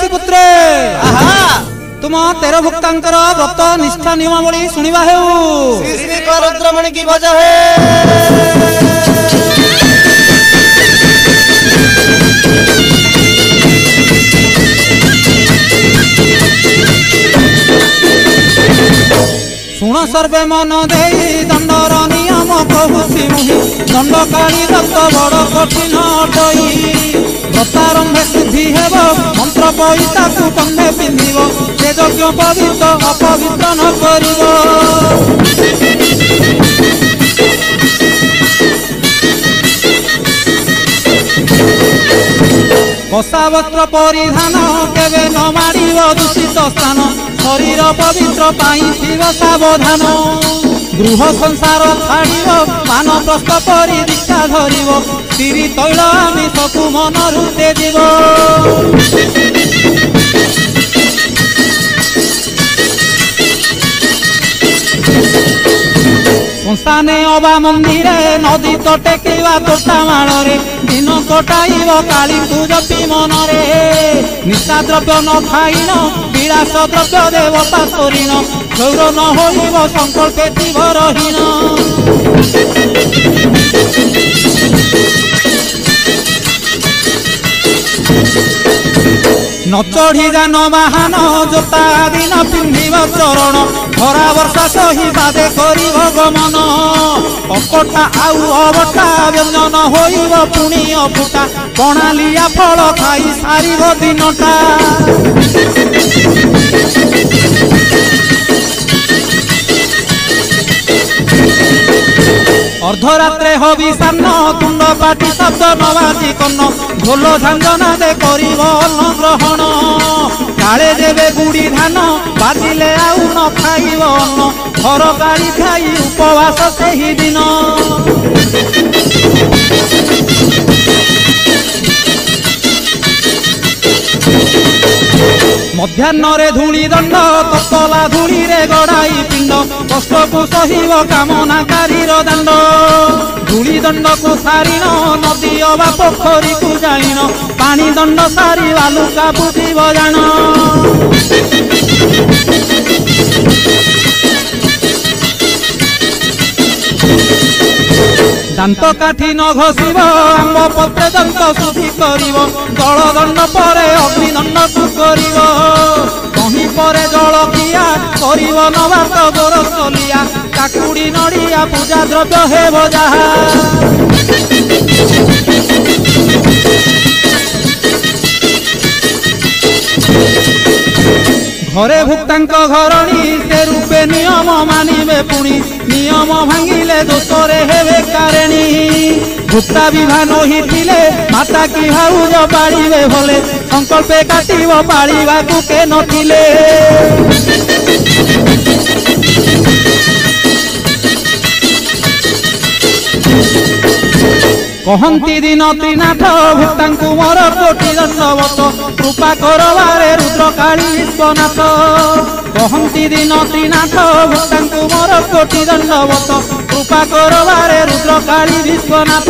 रतिपुत्रे तुम तेर भक्तांकर व्रत निष्ठा नियमावली शुणिबा हेउ। श्री श्री रुद्रमणि की भज है। शुण सर्वे मन दे दंडर नियम कहूसी मुहि दंड काली दत्त बड़ कठिन अटई व्रतारंभे शुद्धि हेब मंत्र पैसा को कंधे पिंधिब से यज्ञ पवित्र अपवित्र न करिब। कषा वस्त्र परिधान केवे न मारिब दूषित स्थान शरीर पवित्र पाई थिब सावधान गृह संसार छाड़िब मान प्रस्थ परि दीक्षा धरिब स्त्री तैल आमिषकु मनरु तेजिब। संस्थाने अबा मंदिरे नदी तटे किवा तोटा माड़े दिन कटाइब काली जपी मनरे निशा द्रव्य न खाइन विलास द्रव्य देवता शरीन गौर न होइब संकल्पे जीवरहीन। न चढ़ी जान बाहन जोता दिन पिंधिब चरण खरा वर्षा सही बादे करिब गमन अकटा आउ अबटा व्यंजन होइब पुणी अफुटा कणालिया फल खाई सारिब दिनटा। अर्धरात्रे हविषान्न तुंड पाटी शब्द नवाजी कन्न ढोल झांझना दे करिब अन्न ग्रहण काले देवे गुड़ी धान बाजिले आउ न खाइब अन्न घर गाड़ी खाई उपवास सेही दिन। मध्याह्न धूली दंड ततला धूली रे गड़ाई पिंड कष्ट को सहिब कामनाकारी दांड धूली दंड को सारिन नदी अबा पोखरी को जाइन पानी दंड सारी बालुका बुझिब जान। दांत काठी न घसीब आंब पत्रे दंत शुद्धि करिब जल दंड पर अग्निदंड को करिब कहीं पर जल किया करिब नवात गोरसलिया काकुड़ी नड़िया पूजा द्रव्य हेब जहा। घरे भुक्तांक घरणी से रूपे नियम मानिबे पुणी नियम भांगिले दोषरे हेबे कारेणी भुक्ता विभान होइथिले माता की भाउज पाड़िबे भले संकल्पे काटिब पाड़िबा को के नथिले। कहती दिन त्रिनाथ भुक्तांकु मोर कोटि दंडवत कृपा करवारे रुद्र काली विश्वनाथ कहती दिन त्रिनाथ भुक्तांकु मोर कोटि दंडवत कृपा करवारे रुद्र काली विश्वनाथ।